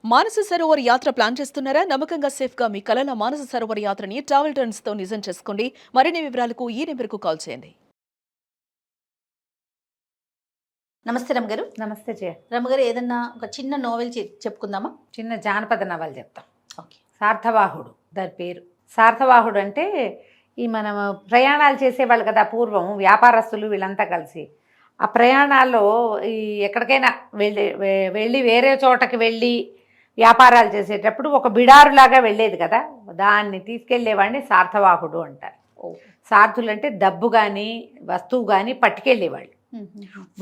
మానస సరోవర్ యాత్ర ప్లాన్ చేస్తున్నారా? నమ్మకంగా సేఫ్ గా మీ కలల మానస సరోవర్ యాత్రని ట్రావెల్ టర్న్స్ తో నిజం చేసుకోండి. మరిన్ని వివరాలకు ఈ నెంబర్కు కాల్ చేయండి. నమస్తే రమ్మగారు. నమస్తే జయ. రమ్మగారు, ఏదన్నా ఒక చిన్న నోవెల్ చెప్పుకుందామా? చిన్న జానపద నవల చెప్తాం. ఓకే. సార్థవాహుడు దాని పేరు. సార్థవాహుడు అంటే ఈ మనం ప్రయాణాలు చేసేవాళ్ళు కదా పూర్వం, వ్యాపారస్తులు వీళ్ళంతా కలిసి ఆ ప్రయాణాల్లో ఈ ఎక్కడికైనా వెళ్ళి వేరే చోటకి వెళ్ళి వ్యాపారాలు చేసేటప్పుడు ఒక బిడారులాగా వెళ్ళేది కదా, దాన్ని తీసుకెళ్లేవాడిని సార్థవాహుడు అంటారు. సార్థులు అంటే డబ్బు కానీ వస్తువు కానీ పట్టుకెళ్ళేవాళ్ళు,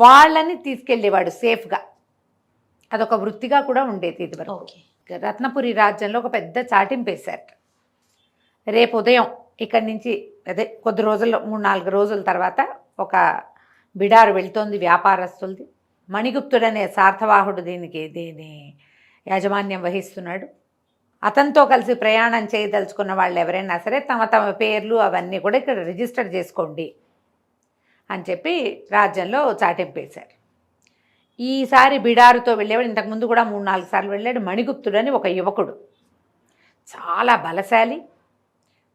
వాళ్ళని తీసుకెళ్ళేవాడు సేఫ్గా. అదొక వృత్తిగా కూడా ఉండేది ఇది వరకు. రత్నపురి రాజ్యంలో ఒక పెద్ద చాటింపేశారు. రేపు ఉదయం ఇక్కడి నుంచి అదే కొద్ది రోజుల్లో 3-4 రోజుల తర్వాత ఒక బిడారు వెళ్తోంది వ్యాపారస్తులది. మణిగుప్తుడనే సార్థవాహుడు దీని యాజమాన్యం వహిస్తున్నాడు. అతనితో కలిసి ప్రయాణం చేయదలుచుకున్న వాళ్ళు ఎవరైనా సరే తమ తమ పేర్లు అవన్నీ కూడా ఇక్కడ రిజిస్టర్ చేసుకోండి అని చెప్పి రాజ్యంలో చాటింపేశారు. ఈసారి బిడారుతో వెళ్ళేవాడు. ఇంతకుముందు కూడా 3-4 సార్లు వెళ్ళాడు. మణిగుప్తుడని ఒక యువకుడు, చాలా బలశాలి,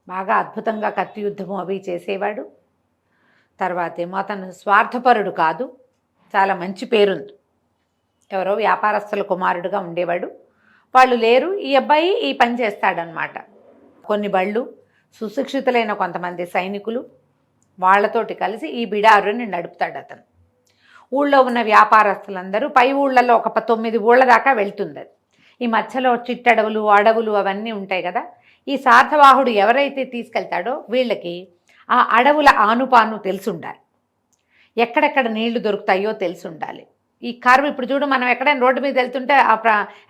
బాగా అద్భుతంగా కత్తి యుద్ధము అవి చేసేవాడు. తర్వాత ఏమో అతను స్వార్థపరుడు కాదు, చాలా మంచి పేరుంది. ఎవరో వ్యాపారస్తుల కుమారుడుగా ఉండేవాడు. వాళ్ళు లేరు, ఈ అబ్బాయి ఈ పని చేస్తాడనమాట. కొన్ని బళ్ళు, సుశిక్షితులైన కొంతమంది సైనికులు, వాళ్లతోటి కలిసి ఈ బిడారుని నడుపుతాడు అతను. ఊళ్ళో ఉన్న వ్యాపారస్తులందరూ పై ఊళ్ళలో ఒక 9 ఊళ్ళ దాకా వెళ్తుంది అది. ఈ మధ్యలో చిట్టడవులు అడవులు అవన్నీ ఉంటాయి కదా. ఈ సార్థవాహుడు ఎవరైతే తీసుకెళ్తాడో వీళ్ళకి ఆ అడవుల ఆనుపాను తెలిసి ఉండాలి, ఎక్కడెక్కడ నీళ్లు దొరుకుతాయో తెలిసి ఉండాలి. ఈ కర్వ్ ఇప్పుడు చూడు, మనం ఎక్కడైనా రోడ్డు మీద వెళ్తుంటే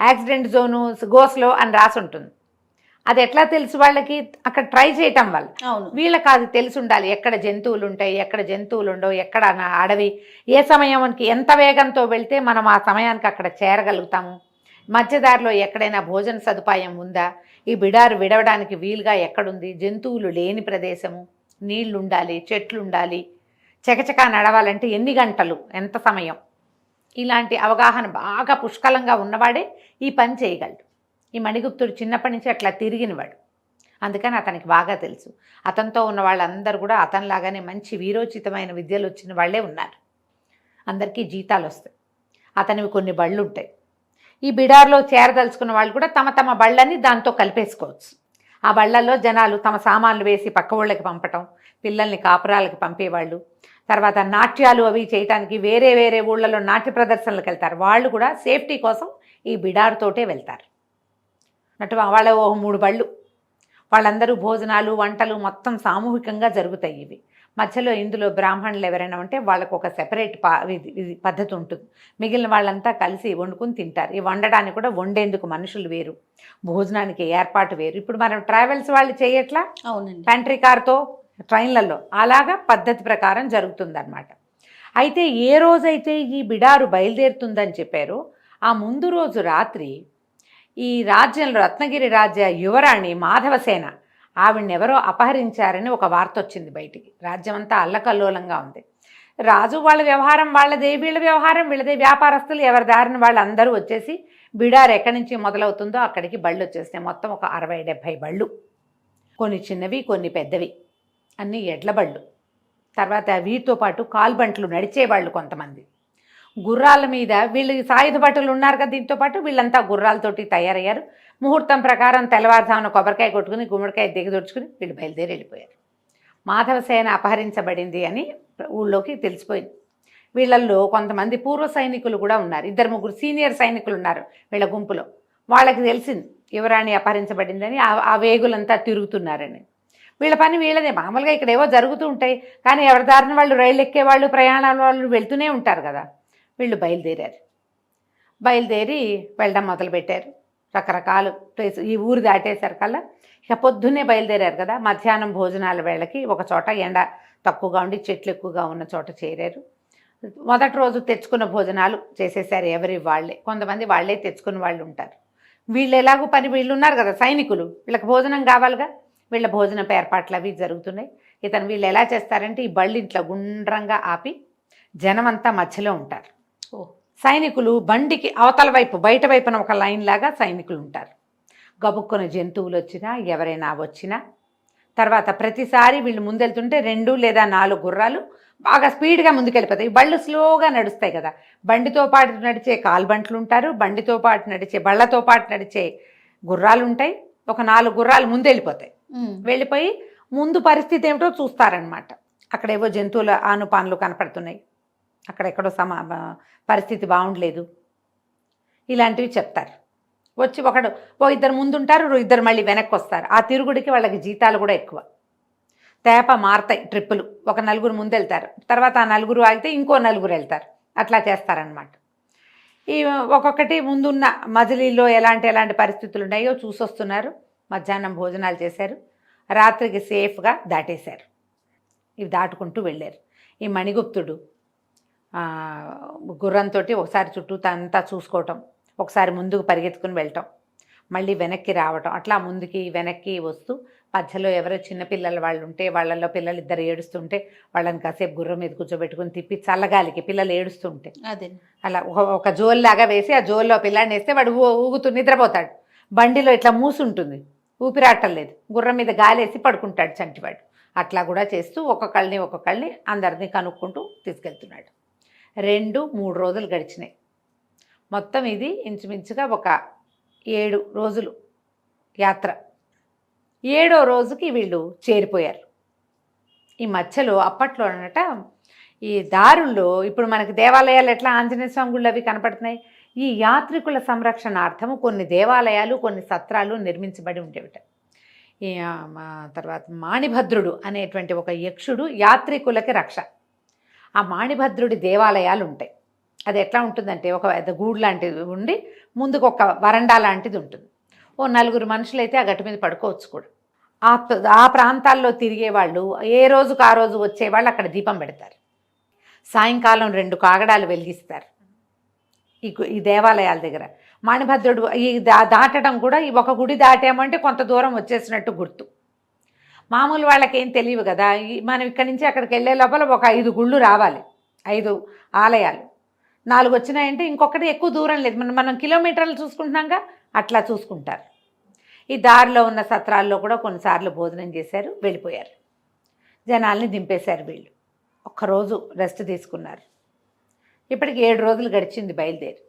యాక్సిడెంట్ జోను గోస్లో అని రాసి ఉంటుంది. అది ఎట్లా తెలుసు వాళ్ళకి? అక్కడ ట్రై చేయటం వల్ల. వీళ్ళకి అది తెలిసి ఉండాలి, ఎక్కడ జంతువులు ఉంటాయి, ఎక్కడ జంతువులు ఉండవు, ఎక్కడ అడవి, ఏ సమయానికి ఎంత వేగంతో వెళ్తే మనం ఆ సమయానికి అక్కడ చేరగలుగుతాము, మధ్యదారిలో ఎక్కడైనా భోజన సదుపాయం ఉందా, ఈ బిడారు విడవడానికి వీలుగా ఎక్కడుంది, జంతువులు లేని ప్రదేశము, నీళ్లు ఉండాలి, చెట్లు ఉండాలి, చకచకా నడవాలంటే ఎన్ని గంటలు, ఎంత సమయం, ఇలాంటి అవగాహన బాగా పుష్కలంగా ఉన్నవాడే ఈ పని చేయగలడు. ఈ మణిగుప్తుడు చిన్నప్పటి నుంచి అట్లా తిరిగినవాడు, అందుకని అతనికి బాగా తెలుసు. అతనితో ఉన్న వాళ్ళందరూ కూడా అతనిలాగానే మంచి వీరోచితమైన విద్యలు వచ్చిన వాళ్ళే ఉన్నారు. అందరికీ జీతాలు వస్తాయి, అతనివి కొన్ని బళ్ళు ఉంటాయి. ఈ బిడార్లో చేరదలుచుకున్న వాళ్ళు కూడా తమ తమ బళ్ళని దాంతో కలిపేసుకోవచ్చు. ఆ బళ్ళల్లో జనాలు తమ సామాన్లు వేసి పక్క ఊళ్ళకి పంపటం, పిల్లల్ని కాపురాలకి పంపేవాళ్ళు, తర్వాత నాట్యాలు అవి చేయటానికి వేరే వేరే ఊళ్ళలో నాట్య ప్రదర్శనలకు వెళ్తారు. వాళ్ళు కూడా సేఫ్టీ కోసం ఈ బిడారుతోటే వెళ్తారు. వాళ్ళ 3 బళ్ళు, వాళ్ళందరూ భోజనాలు వంటలు మొత్తం సామూహికంగా జరుగుతాయి. ఇవి మధ్యలో ఇందులో బ్రాహ్మణులు ఎవరైనా ఉంటే వాళ్ళకు ఒక సెపరేట్ పద్ధతి ఉంటుంది. మిగిలిన వాళ్ళంతా కలిసి వండుకుని తింటారు. ఈ వండడానికి కూడా వండేందుకు మనుషులు వేరు, భోజనానికి ఏర్పాటు వేరు. ఇప్పుడు మనం ట్రావెల్స్ వాళ్ళు చేయట్లా, అవునండి, పెంట్రీ కార్తో ట్రైన్లలో అలాగా పద్ధతి ప్రకారం జరుగుతుందన్నమాట. అయితే ఏ రోజైతే ఈ బిడారు బయలుదేరుతుందని చెప్పారో ఆ ముందు రోజు రాత్రి ఈ రాజ్యంలో రత్నగిరి రాజ్య యువరాణి మాధవసేన, ఆవిడనెవరో అపహరించారని ఒక వార్త వచ్చింది బయటికి. రాజ్యం అంతా అల్లకల్లోలంగా ఉంది. రాజు వాళ్ళ వ్యవహారం వాళ్ళదే, వీళ్ళ వ్యవహారం వీళ్ళదే. వ్యాపారస్తులు ఎవరి దారిని వాళ్ళు అందరూ వచ్చేసి బిడారు ఎక్కడి నుంచి మొదలవుతుందో అక్కడికి బళ్ళు వచ్చేస్తాయి. మొత్తం ఒక 60-70 బళ్ళు, కొన్ని చిన్నవి కొన్ని పెద్దవి, అన్నీ ఎడ్ల బళ్ళు. తర్వాత వీటితో పాటు కాల్బంట్లు నడిచేవాళ్ళు, కొంతమంది గుర్రాల మీద. వీళ్ళు సాయుధ భటులు ఉన్నారు కదా, దీంతో పాటు వీళ్ళంతా గుర్రాలతోటి తయారయ్యారు. ముహూర్తం ప్రకారం తెల్లవారుజామున కొబ్బరికాయ కొట్టుకుని గుమ్మడికాయ దిగదొడుచుకుని వీళ్ళు బయలుదేరి వెళ్ళిపోయారు. మాధవసేన అపహరించబడింది అని ఊళ్ళోకి తెలిసిపోయింది. వీళ్ళల్లో కొంతమంది పూర్వ సైనికులు కూడా ఉన్నారు, 2-3 సీనియర్ సైనికులు ఉన్నారు వీళ్ళ గుంపులో. వాళ్ళకి తెలిసింది యువరాణి అపహరించబడిందని. ఆ వేగులంతా తిరుగుతున్నారని. వీళ్ళ పని వీళ్ళదే. మామూలుగా ఇక్కడ ఏవో జరుగుతూ ఉంటాయి, కానీ ఎవరి దారిన వాళ్ళు రైళ్ళు ఎక్కేవాళ్ళు, ప్రయాణాల వాళ్ళు వెళ్తూనే ఉంటారు కదా. వీళ్ళు బయలుదేరి వెళ్ళడం మొదలుపెట్టారు. రకరకాల ప్లేస్, ఈ ఊరు దాటేసరికల్లా ఇక పొద్దున్నే బయలుదేరారు కదా. మధ్యాహ్నం భోజనాల వేళకి ఒక చోట ఎండ తక్కువగా ఉండి చెట్లు ఎక్కువగా ఉన్న చోట చేరారు. మొదటి రోజు తెచ్చుకున్న భోజనాలు చేసేసారు ఎవరి వాళ్ళే. కొంతమంది వాళ్ళే తెచ్చుకున్న వాళ్ళు ఉంటారు. వీళ్ళు ఎలాగో పని, వీళ్ళు ఉన్నారు కదా సైనికులు, వీళ్ళకి భోజనం కావాలిగా. వీళ్ళ భోజనపు ఏర్పాట్లు అవి జరుగుతున్నాయి. వీళ్ళు ఎలా చేస్తారంటే ఈ బళ్ళు ఇంట్లో గుండ్రంగా ఆపి జనమంతా మధ్యలో ఉంటారు. సైనికులు బండికి అవతల వైపు బయట వైపున ఒక లైన్ లాగా సైనికులు ఉంటారు. గబుక్కున జంతువులు వచ్చినా ఎవరైనా వచ్చినా తర్వాత ప్రతిసారి వీళ్ళు ముందెళ్తుంటే 2 లేదా 4 గుర్రాలు బాగా స్పీడ్గా ముందుకెళ్ళిపోతాయి. బళ్ళు స్లోగా నడుస్తాయి కదా, బండితో పాటు నడిచే కాల్బంట్లు ఉంటారు, బండితో పాటు నడిచే బళ్ళతో పాటు నడిచే గుర్రాలు ఉంటాయి. ఒక 4 గుర్రాలు ముందు వెళ్ళిపోతాయి. వెళ్ళిపోయి ముందు పరిస్థితి ఏమిటో చూస్తారనమాట. అక్కడేవో జంతువుల ఆనుపానులు కనపడుతున్నాయి, అక్కడెక్కడో పరిస్థితి బాగుండలేదు, ఇలాంటివి చెప్తారు. వచ్చి ఇద్దరు ముందుంటారు, ఇద్దరు మళ్ళీ వెనక్కి వస్తారు. ఆ తిరుగుడికి వాళ్ళకి జీతాలు కూడా ఎక్కువ. తేప మారతాయి ట్రిప్పులు. ఒక 4 ముందు వెళ్తారు, తర్వాత ఆ 4 ఆగితే ఇంకో 4 వెళ్తారు, అట్లా చేస్తారనమాట. ఈ ఒక్కొక్కటి ముందున్న మజిలీలో ఎలాంటి పరిస్థితులు ఉన్నాయో చూసొస్తున్నారు. మధ్యాహ్నం భోజనాలు చేశారు, రాత్రికి సేఫ్గా దాటేశారు. ఇవి దాటుకుంటూ వెళ్ళారు. ఈ మణిగుప్తుడు గుర్రంతో ఒకసారి చుట్టూ అంతా చూసుకోవటం, ఒకసారి ముందుకు పరిగెత్తుకుని వెళ్ళటం, మళ్ళీ వెనక్కి రావటం, అట్లా ముందుకి వెనక్కి వస్తూ మధ్యలో ఎవరో చిన్నపిల్లల వాళ్ళు ఉంటే వాళ్ళల్లో పిల్లలు ఇద్దరు ఏడుస్తుంటే వాళ్ళని కాసేపు గుర్రం మీద కూర్చోబెట్టుకుని తిప్పి చల్లగాలికి పిల్లలు ఏడుస్తుంటే అదే అలా ఒక జోల్లాగా వేసి ఆ జోల్లో పిల్లాడిని వేస్తే వాడు ఊగుతూ నిద్రపోతాడు. బండిలో ఇట్లా మూసుంటుంది, ఊపిరాటలేదు, గుర్రం మీద గాలేసి పడుకుంటాడు చంటివాడు. అట్లా కూడా చేస్తూ ఒక్కొక్కళ్ళని అందరినీ కనుక్కుంటూ తీసుకెళ్తున్నాడు. 2-3 రోజులు గడిచినాయి. మొత్తం ఇది ఇంచుమించుగా ఒక 7 రోజులు యాత్ర. 7వ రోజుకి వీళ్ళు చేరిపోయారు. ఈ మధ్యలో అప్పట్లో అన్నట ఈ దారుల్లో ఇప్పుడు మనకి దేవాలయాలు ఎట్లా ఆంజనేయ స్వామి గుళ్ళు అవి కనపడుతున్నాయి, ఈ యాత్రికుల సంరక్షణార్థము కొన్ని దేవాలయాలు కొన్ని సత్రాలు నిర్మించబడి ఉండేవిట. ఈ తర్వాత మాణిభద్రుడు అనేటువంటి ఒక యక్షుడు యాత్రికులకి రక్ష. ఆ మాణిభద్రుడి దేవాలయాలు ఉంటాయి. అది ఎట్లా ఉంటుందంటే ఒక గూడు లాంటిది ఉండి ముందుకు ఒక వరండా లాంటిది ఉంటుంది. ఓ 4 మనుషులైతే ఆ గట్టు మీద పడుకోవచ్చు కూడా. ఆ ప్రాంతాల్లో తిరిగే వాళ్ళు ఏ రోజుకు ఆ రోజు వచ్చేవాళ్ళు అక్కడ దీపం పెడతారు. సాయంకాలం 2 కాగడాలు వెలిగిస్తారు ఈ దేవాలయాల దగ్గర. మాణిభద్రుడు ఈ దాటడం కూడా ఒక గుడి దాటామంటే కొంత దూరం వచ్చేసినట్టు గుర్తు. మామూలు వాళ్ళకి ఏం తెలియదు కదా, మనం ఇక్కడి నుంచి అక్కడికి వెళ్ళే లోపల ఒక 5 గుళ్ళు రావాలి, 5 ఆలయాలు. 4 వచ్చినాయంటే ఇంకొకటి ఎక్కువ దూరం లేదు, మనం కిలోమీటర్లు చూసుకుంటున్నాగా అట్లా చూసుకుంటారు. ఈ దారిలో ఉన్న సత్రాల్లో కూడా కొన్నిసార్లు భోజనం చేశారు, వెళ్ళిపోయారు. జనాల్ని దింపేశారు వీళ్ళు. ఒక్కరోజు రెస్ట్ తీసుకున్నారు. ఇప్పటికి 7 రోజులు గడిచింది బయలుదేరి.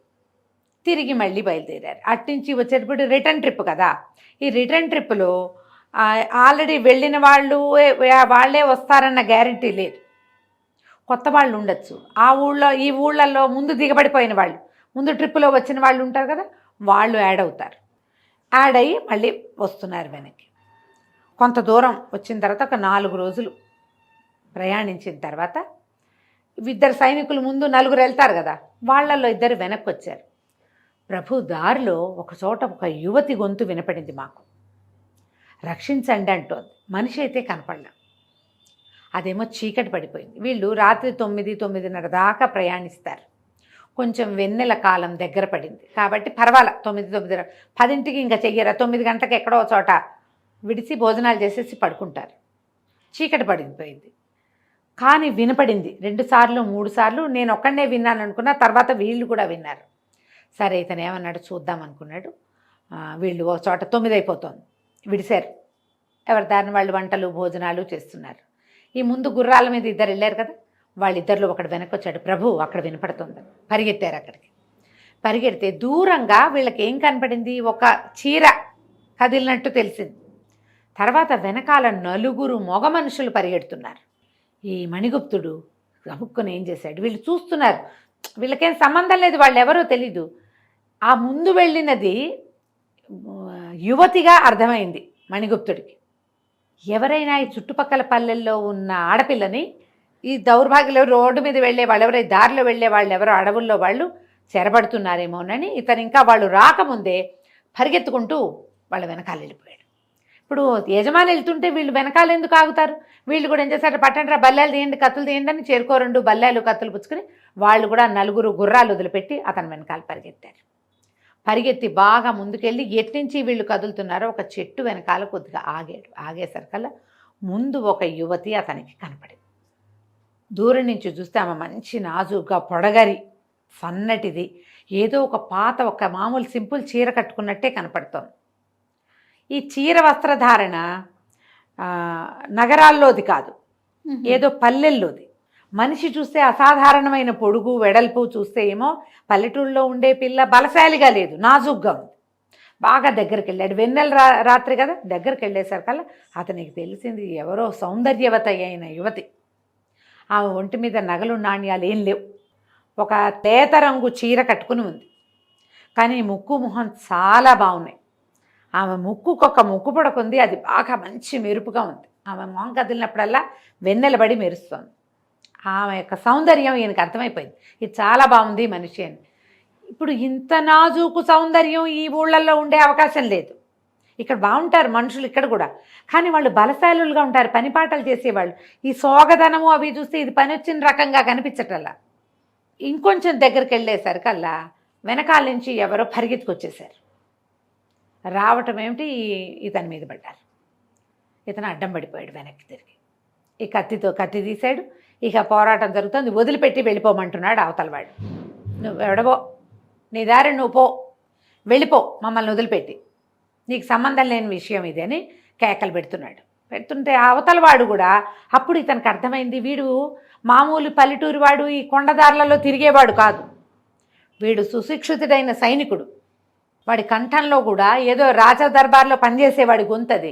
తిరిగి మళ్ళీ బయలుదేరారు. అట్నుంచి వచ్చేటప్పుడు రిటర్న్ ట్రిప్ కదా. ఈ రిటర్న్ ట్రిప్లో ఆల్రెడీ వెళ్ళిన వాళ్ళే వస్తారన్న గ్యారంటీ లేదు, కొత్త వాళ్ళు ఉండొచ్చు. ఈ ఊళ్ళల్లో ముందు దిగబడిపోయిన వాళ్ళు, ముందు ట్రిప్పులో వచ్చిన వాళ్ళు ఉంటారు కదా, వాళ్ళు యాడ్ అవుతారు. యాడ్ అయ్యి మళ్ళీ వస్తున్నారు వెనక్కి. కొంత దూరం వచ్చిన తర్వాత ఒక 4 రోజులు ప్రయాణించిన తర్వాత 2 సైనికులు ముందు 4 వెళ్తారు కదా, వాళ్ళల్లో 2 వెనక్కి వచ్చారు. ప్రభు, దారిలో ఒక చోట ఒక యువతి గొంతు వినపడింది మాకు, రక్షించండి అంటోంది. మనిషి అయితే కనపడలే, అదేమో చీకటి పడిపోయింది. వీళ్ళు రాత్రి 9-9:30 దాకా ప్రయాణిస్తారు. కొంచెం వెన్నెల కాలం దగ్గర పడింది కాబట్టి పర్వాలా, 9-9:30 10ంటికి ఇంకా చెయ్యరా, 9 గంటలకు ఎక్కడో చోట విడిచి భోజనాలు చేసేసి పడుకుంటారు. చీకటి పడిపోయింది కానీ వినపడింది 2 సార్లు 3 సార్లు. నేను ఒక్కడనే విన్నాను అనుకున్నా, తర్వాత వీళ్ళు కూడా విన్నారు. సరే ఇతను ఏమన్నాడు చూద్దాం అనుకున్నాడు. వీళ్ళు ఒక చోట 9 అయిపోతుంది, విడిశారు. ఎవరి దారిని వాళ్ళు వంటలు భోజనాలు చేస్తున్నారు. ఈ ముందు గుర్రాల మీద 2 వెళ్ళారు కదా, వాళ్ళిద్దరిలో ఒకడు వెనక్కి వచ్చాడు. ప్రభు అక్కడ వినపడుతుంది, పరిగెత్తారు. అక్కడికి పరిగెడితే దూరంగా వీళ్ళకి ఏం కనపడింది, ఒక చీర కదిలినట్టు తెలిసింది. తర్వాత వెనకాల 4 మగ మనుషులు పరిగెడుతున్నారు. ఈ మణిగుప్తుడు గబుక్కుని ఏం చేశాడు, వీళ్ళు చూస్తున్నారు, వీళ్ళకేం సంబంధం లేదు, వాళ్ళు ఎవరో తెలీదు. ఆ ముందు వెళ్ళినది యువతిగా అర్థమైంది మణిగుప్తుడికి. ఎవరైనా ఈ చుట్టుపక్కల పల్లెల్లో ఉన్న ఆడపిల్లని ఈ దౌర్భాగ్యులు రోడ్డు మీద వెళ్ళే వాళ్ళు ఎవరో, దారిలో వెళ్ళే వాళ్ళు ఎవరో, అడవుల్లో వాళ్ళు చెరబడుతున్నారేమోనని ఇతను ఇంకా వాళ్ళు రాకముందే పరిగెత్తుకుంటూ వాళ్ళ వెనకాల వెళ్ళిపోయాడు. ఇప్పుడు యజమాని వెళ్తుంటే వీళ్ళు వెనకాల ఎందుకు ఆగుతారు? వీళ్ళు కూడా ఏం చేశారు, పట్టండి రా, బల్లాలు తీయండి, కత్తులు తీయండి అని 2 బల్లాలు కత్తులు పుచ్చుకొని వాళ్ళు కూడా 4 గుర్రాలు వదిలిపెట్టి అతని వెనకాల పరిగెత్తారు. పరిగెత్తి బాగా ముందుకెళ్ళి ఎట్నుంచి వీళ్ళు కదులుతున్నారో ఒక చెట్టు వెనకాల కొద్దిగా ఆగాడు. ఆగేసరికల్లా ముందు ఒక యువతి అతనికి కనపడింది. దూరం నుంచి చూస్తే ఆమె మంచి నాజుగా పొడగరి, సన్నటిది, ఏదో ఒక పాత ఒక మామూలు సింపుల్ చీర కట్టుకున్నట్టే కనపడుతోంది. ఈ చీర వస్త్రధారణ నగరాల్లోది కాదు, ఏదో పల్లెల్లోది. మనిషి చూస్తే అసాధారణమైన పొడుగు వెడల్పు చూస్తే ఏమో పల్లెటూళ్ళలో ఉండే పిల్ల బలశాలిగా లేదు, నాజుగ్గా ఉంది. బాగా దగ్గరికి వెళ్ళాడు, వెన్నెల రాత్రి కదా, దగ్గరికి వెళ్ళేసరికల్లా అతనికి తెలిసింది ఎవరో సౌందర్యవత అయిన యువతి. ఆ ఒంటి మీద నగలు నాణ్యాలు ఏం లేవు, ఒక తేత రంగు చీర కట్టుకుని ఉంది. కానీ ముక్కు మొహం చాలా బాగున్నాయి. ఆమె ముక్కుకొక ముక్కు పొడకుంది, అది బాగా మంచి మెరుపుగా ఉంది. ఆమె మొహం కదిలినప్పుడల్లా వెన్నెలబడి మెరుస్తోంది. ఆమె యొక్క సౌందర్యం ఈయనకు అర్థమైపోయింది, ఇది చాలా బాగుంది మనిషి అని. ఇప్పుడు ఇంత నాజూకు సౌందర్యం ఈ ఊళ్ళల్లో ఉండే అవకాశం లేదు. ఇక్కడ బాగుంటారు మనుషులు ఇక్కడ కూడా, కానీ వాళ్ళు బలశాలులుగా ఉంటారు, పనిపాటలు చేసేవాళ్ళు. ఈ సోగదనము అవి చూస్తే ఇది పని వచ్చిన రకంగా కనిపించటల్లా. ఇంకొంచెం దగ్గరికి వెళ్ళేసరికల్లా వెనకాల నుంచి ఎవరో పరిగెత్తుకొచ్చేసారు. రావటం ఏమిటి, ఇతని మీద పడ్డారు. ఇతను అడ్డం పడిపోయాడు వెనక్కి తిరిగి. ఈ కత్తి తీశాడు. ఇక పోరాటం జరుగుతుంది, వదిలిపెట్టి వెళ్ళిపోమంటున్నాడు అవతలవాడు. నువ్వు ఎవడవో, నీ దారి నువ్వు పో, వెళ్ళిపో మమ్మల్ని వదిలిపెట్టి, నీకు సంబంధం లేని విషయం ఇది అని కేకలు పెడుతుంటే అవతలవాడు కూడా అప్పుడు ఇతనికి అర్థమైంది, వీడు మామూలు పల్లెటూరు వాడు, ఈ కొండదారులలో తిరిగేవాడు కాదు, వీడు సుశిక్షితుడైన సైనికుడు. వాడి కంఠంలో కూడా ఏదో రాజదర్బార్లో పనిచేసేవాడి గొంతు, అది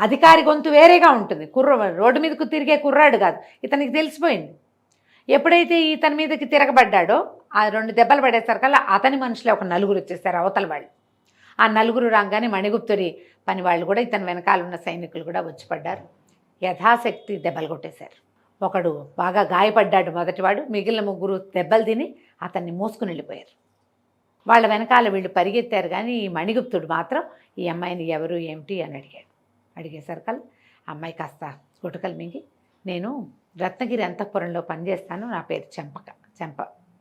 అధికారి గొంతు వేరేగా ఉంటుంది. రోడ్డు మీదకు తిరిగే కుర్రాడు కాదు. ఇతనికి తెలిసిపోయింది. ఎప్పుడైతే ఇతని మీదకి తిరగబడ్డాడో ఆ 2 దెబ్బలు పడేసరికల్లా అతని మనుషులే ఒక 4 వచ్చేసారు అవతల వాళ్ళు. ఆ 4 రాగానే మణిగుప్తుడి పని వాళ్ళు కూడా, ఇతని వెనకాల ఉన్న సైనికులు కూడా వచ్చి పడ్డారు. యథాశక్తి దెబ్బలు కొట్టేశారు. ఒకడు బాగా గాయపడ్డాడు మొదటివాడు, మిగిలిన 3 దెబ్బలు తిని అతన్ని మోసుకుని వెళ్ళిపోయారు. వాళ్ళ వెనకాల వీళ్ళు పరిగెత్తారు. కానీ ఈ మణిగుప్తుడు మాత్రం ఈ అమ్మాయిని ఎవరు ఏమిటి అని అడిగేసరికల్లా అమ్మాయి కాస్త గుటకలు మింగి, నేను రత్నగిరి అంతఃపురంలో పనిచేస్తాను, నా పేరు చెంప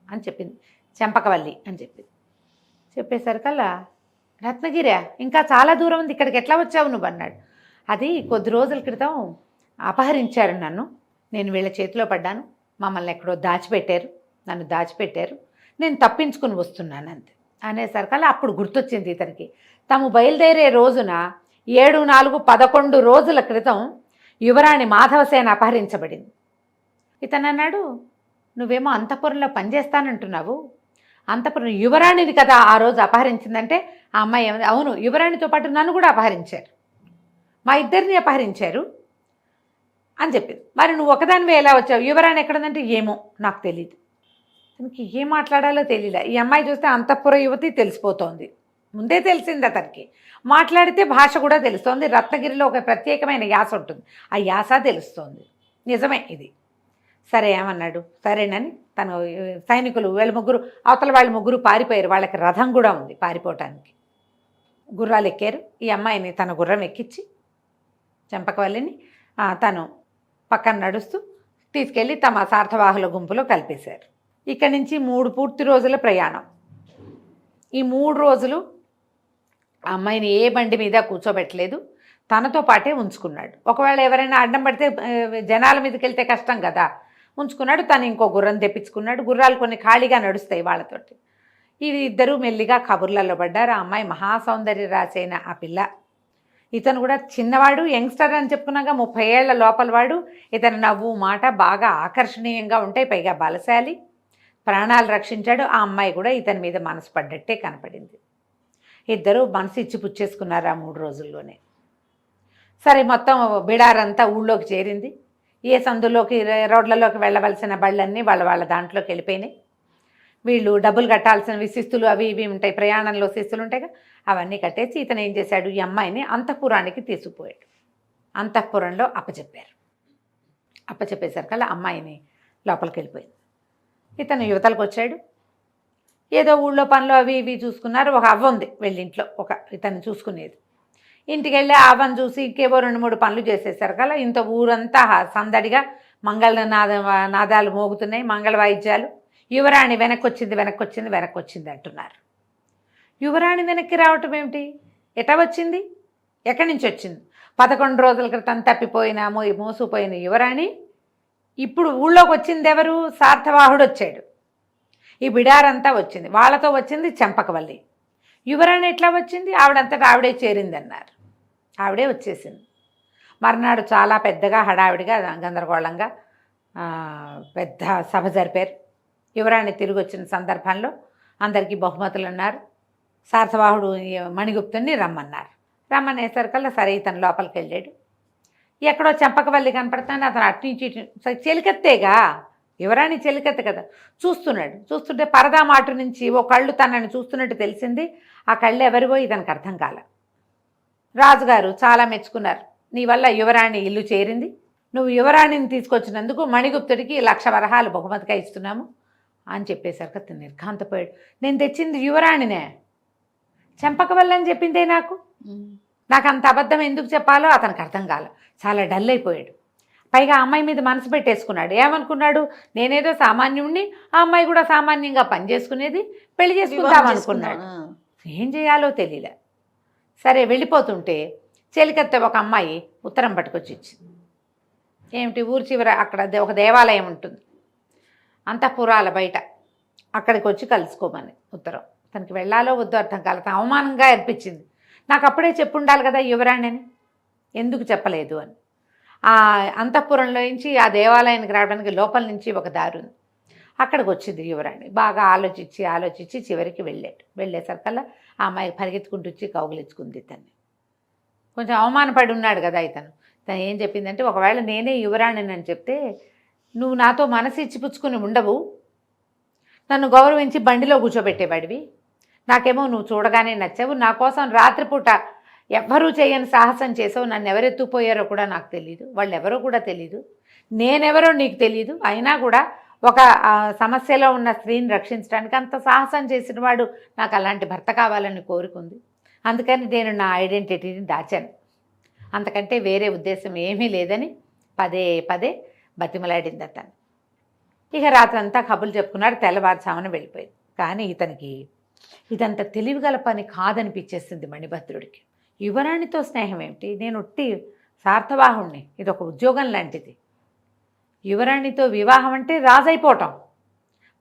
అని చెప్పింది. చెంపకవల్లి అని చెప్పేసరికల్లా రత్నగిరా, ఇంకా చాలా దూరం ఉంది, ఇక్కడికి ఎట్లా వచ్చావు నువ్వు అన్నాడు. అది కొద్ది రోజుల క్రితం అపహరించారు నన్ను, నేను వీళ్ళ చేతిలో పడ్డాను, మమ్మల్ని ఎక్కడో నన్ను దాచిపెట్టారు, నేను తప్పించుకుని వస్తున్నాను అంతే అనేసరికల్లా అప్పుడు గుర్తొచ్చింది ఇతనికి. తాము బయలుదేరే రోజున 7-4-11 రోజుల క్రితం యువరాణి మాధవసేన అపహరించబడింది. ఇతను అన్నాడు, నువ్వేమో అంతఃపురంలో పనిచేస్తానంటున్నావు, అంతఃపురం యువరాణిని కదా ఆ రోజు అపహరించిందంటే ఆ అమ్మాయి ఏమైంది, అవును యువరాణితో పాటు నన్ను కూడా అపహరించారు, మా ఇద్దరిని అపహరించారు అని చెప్పింది. మరి నువ్వు ఒకదానివే ఎలా వచ్చావు, యువరాణి ఎక్కడుందంటే ఏమో నాకు తెలియదు. తనకి ఏం మాట్లాడాలో తెలియలే. ఈ అమ్మాయి చూస్తే అంతఃపుర యువతి తెలిసిపోతోంది, ముందే తెలిసింది అతనికి. మాట్లాడితే భాష కూడా తెలుస్తోంది. రత్నగిరిలో ఒక ప్రత్యేకమైన యాస ఉంటుంది, ఆ యాస తెలుస్తోంది. నిజమే ఇది. సరే ఏమన్నాడు, సరేనని తను సైనికులు వీళ్ళ 3 అవతల వాళ్ళు 3 పారిపోయారు. వాళ్ళకి రథం కూడా ఉంది పారిపోవటానికి. గుర్రాలు ఎక్కారు. ఈ అమ్మాయిని తన గుర్రం ఎక్కించి చెంపకవల్లిని తను పక్కన నడుస్తూ తీసుకెళ్ళి తమ సార్థవాహుల గుంపులో కలిపేశారు. ఇక్కడి నుంచి 3 పూర్తి రోజుల ప్రయాణం. ఈ 3 రోజులు ఆ అమ్మాయిని ఏ బండి మీద కూర్చోబెట్టలేదు, తనతో పాటే ఉంచుకున్నాడు. ఒకవేళ ఎవరైనా అడ్డం పడితే జనాల మీదకి వెళ్తే కష్టం కదా, ఉంచుకున్నాడు. తను ఇంకో గుర్రం తెప్పించుకున్నాడు. గుర్రాలు కొన్ని ఖాళీగా నడుస్తాయి వాళ్ళతోటి. ఇది ఇద్దరు మెల్లిగా కబుర్లలో పడ్డారు. ఆ అమ్మాయి మహాసౌందర్య రాసైన ఆ పిల్ల. ఇతను కూడా చిన్నవాడు, యంగ్స్టర్ అని చెప్పుకున్నాక 30 ఏళ్ల లోపల వాడు. ఇతను నవ్వు మాట బాగా ఆకర్షణీయంగా ఉంటాయి, పైగా బలశాలి, ప్రాణాలు రక్షించాడు. ఆ అమ్మాయి కూడా ఇతని మీద మనసు పడ్డట్టే కనపడింది. ఇద్దరు మనసు ఇచ్చి పుచ్చేసుకున్నారు ఆ 3 రోజుల్లోనే. సరే మొత్తం బిడారంతా ఊళ్ళోకి చేరింది. ఏ సందులోకి రోడ్లలోకి వెళ్ళవలసిన బళ్ళన్నీ వాళ్ళ దాంట్లోకి వెళ్ళిపోయినాయి. వీళ్ళు డబ్బులు కట్టాల్సిన శిస్తులు అవి ఇవి ఉంటాయి, ప్రయాణంలో శిస్తులు ఉంటాయిగా, అవన్నీ కట్టేసి ఇతను ఏం చేశాడు, ఈ అమ్మాయిని అంతఃపురానికి తీసుకుపోయాడు. అంతఃపురంలో అప్పచెప్పేసరికల్లా అమ్మాయిని లోపలికి వెళ్ళిపోయింది. ఇతను యువతలకు వచ్చాడు. ఏదో ఊళ్ళో పనులు అవి ఇవి చూసుకున్నారు. ఒక అవ్వ ఉంది వెళ్ళింట్లో, ఒక ఇతను చూసుకునేది. ఇంటికి వెళ్ళి ఆ అవ్వను చూసి ఇంకేవో 2-3 పనులు చేసేసరికల్లా ఇంత ఊరంతా సందడిగా మంగళ నాదాలు మోగుతున్నాయి, మంగళ వాయిద్యాలు. యువరాణి వెనక్కి వచ్చింది అంటున్నారు. యువరాణి వెనక్కి రావటం ఏమిటి, ఎటా వచ్చింది, ఎక్కడి నుంచి వచ్చింది? 11 రోజుల క్రితం తప్పిపోయిన మోసుపోయిన యువరాణి ఇప్పుడు ఊళ్ళోకి వచ్చింది ఎవరు? సార్థవాహుడు వచ్చాడు. ఈ బిడారంతా వచ్చింది. వాళ్ళతో వచ్చింది చెంపకవల్లి. యువరాణి ఎట్లా వచ్చింది? ఆవిడంతటా ఆవిడే చేరిందన్నారు. ఆవిడే వచ్చేసింది. మర్నాడు చాలా పెద్దగా హడావిడిగా గందరగోళంగా పెద్ద సభ జరిపారు. యువరాణి తిరిగి వచ్చిన సందర్భంలో అందరికీ బహుమతులు అన్నారు. శాతవాహనుడు మణిగుప్తుని రమ్మన్నారు. రమ్మనేసరికల్లా సరే ఇతను లోపలికి వెళ్ళాడు. ఎక్కడో చెంపకవల్లి కనపడుతుంది. అతను అటు నుంచి ఇటు చెలికత్తేగా, యువరాణి చెలికత్తే కదా. చూస్తున్నాడు. చూస్తుంటే పరదా మాటు నుంచి ఓ కళ్ళు తనని చూస్తున్నట్టు తెలిసింది. ఆ కళ్ళు ఎవరివో ఇతనికి అర్థం కాల. రాజుగారు చాలా మెచ్చుకున్నారు. నీ వల్ల యువరాణి ఇల్లు చేరింది. నువ్వు యువరాణిని తీసుకొచ్చినందుకు మణిగుప్తుడికి 1,00,000 వరహాలు బహుమతిగా ఇస్తున్నాము అని చెప్పేసరికి అతను నిర్ఘాంతపోయాడు. నేను తెచ్చింది యువరాణినే, చెంపకవల్లి అని చెప్పిందే నాకు అంత అబద్ధం ఎందుకు చెప్పాలో అతనికి అర్థం కాల. చాలా డల్ అయిపోయాడు. పైగా అమ్మాయి మీద మనసు పెట్టేసుకున్నాడు. ఏమనుకున్నాడు? నేనేదో సామాన్యుణ్ణి, ఆ అమ్మాయి కూడా సామాన్యంగా పనిచేసుకునేది, పెళ్లి చేసుకుందాం అనుకున్నాడు. ఏం చేయాలో తెలియలే. సరే వెళ్ళిపోతుంటే చెలికత్తె ఒక అమ్మాయి ఉత్తరం పట్టుకొచ్చి ఇచ్చింది. ఏమిటి? ఊరి చివర అక్కడ ఒక దేవాలయం ఉంటుంది, అంతఃపురాల బయట, అక్కడికి వచ్చి కలుసుకోమని ఉత్తరం. తనకి వెళ్ళాలో వద్దో అర్థం కాలేదు. అవమానంగా అనిపించింది. నాకు అప్పుడే చెప్పుండాలి కదా యువరాణి అని, ఎందుకు చెప్పలేదు అని. ఆ అంతఃపురంలో నుంచి ఆ దేవాలయానికి రావడానికి లోపల నుంచి ఒక దారి ఉంది. అక్కడికి వచ్చింది యువరాణి. బాగా ఆలోచించి చివరికి వెళ్ళాడు. వెళ్ళేసరికల్లా ఆ అమ్మాయి పరిగెత్తుకుంటూ వచ్చి కౌగులించుకుంది తన్ని. కొంచెం అవమానపడి ఉన్నాడు కదా ఇతను. తను ఏం చెప్పిందంటే, ఒకవేళ నేనే యువరాణిని అని చెప్తే నువ్వు నాతో మనసు ఇచ్చిపుచ్చుకుని ఉండవు, నన్ను గౌరవించి బండిలో కూర్చోబెట్టేవాడివి. నాకేమో నువ్వు చూడగానే నచ్చావు. నా కోసం రాత్రిపూట ఎవ్వరూ చేయని సాహసం చేసావు. నన్ను ఎవరెత్తుపోయారో కూడా నాకు తెలియదు, వాళ్ళు ఎవరో కూడా తెలీదు, నేనెవరో నీకు తెలీదు. అయినా కూడా ఒక సమస్యలో ఉన్న స్త్రీని రక్షించడానికి అంత సాహసం చేసిన వాడు నాకు అలాంటి భర్త కావాలని కోరుకుంది. అందుకని నేను నా ఐడెంటిటీని దాచాను. అంతకంటే వేరే ఉద్దేశం ఏమీ లేదని పదే పదే బతిమలాడింది అతను. ఇక రాత్రంతా కబుర్లు చెప్పుకున్నాడు. తెల్లవారుజామున వెళ్ళిపోయింది. కానీ ఇతనికి ఇదంత తెలివిగల పని కాదనిపించేస్తుంది మణిభద్రుడికి. యువరాణితో స్నేహం ఏమిటి? నేను ఒట్టి శాతవాహనుడిని, ఇది ఒక ఉద్యోగం లాంటిది. యువరాణితో వివాహం అంటే రాజైపోవటం.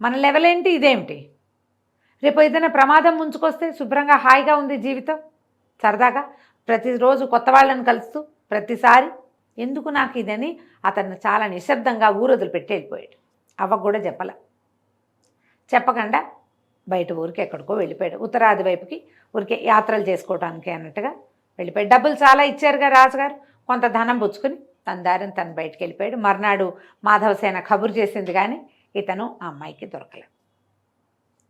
మన లెవెల్ ఏంటి? ఇదేమిటి? రేపు ఏదైనా ప్రమాదం ముంచుకొస్తే శుభ్రంగా హాయిగా ఉంది జీవితం, సరదాగా ప్రతిరోజు కొత్త వాళ్ళని కలుస్తూ ప్రతిసారి ఎందుకు నాకు ఇదని అతన్ని చాలా నిశ్శబ్దంగా ఊరొదులు పెట్టి వెళ్ళిపోయాడు. అవ్వకు కూడా చెప్పకుండా బయట ఊరికి ఎక్కడికో వెళ్ళిపోయాడు. ఉత్తరాది వైపుకి ఊరికే యాత్రలు చేసుకోవడానికి అన్నట్టుగా వెళ్ళిపోయాడు. డబ్బులు చాలా ఇచ్చారుగా రాజుగారు, కొంత ధనం పుచ్చుకుని తన దారిని తను బయటికి వెళ్ళిపోయాడు. మర్నాడు మాధవసేన కబురు చేసింది కానీ ఇతను ఆ అమ్మాయికి దొరకలేదు.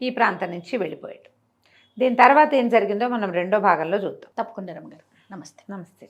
ఈ ప్రాంతం నుంచి వెళ్ళిపోయాడు. దీని తర్వాత ఏం జరిగిందో మనం రెండో భాగంలో చూద్దాం. తప్పకుండా రమ్మగారు. నమస్తే. నమస్తే.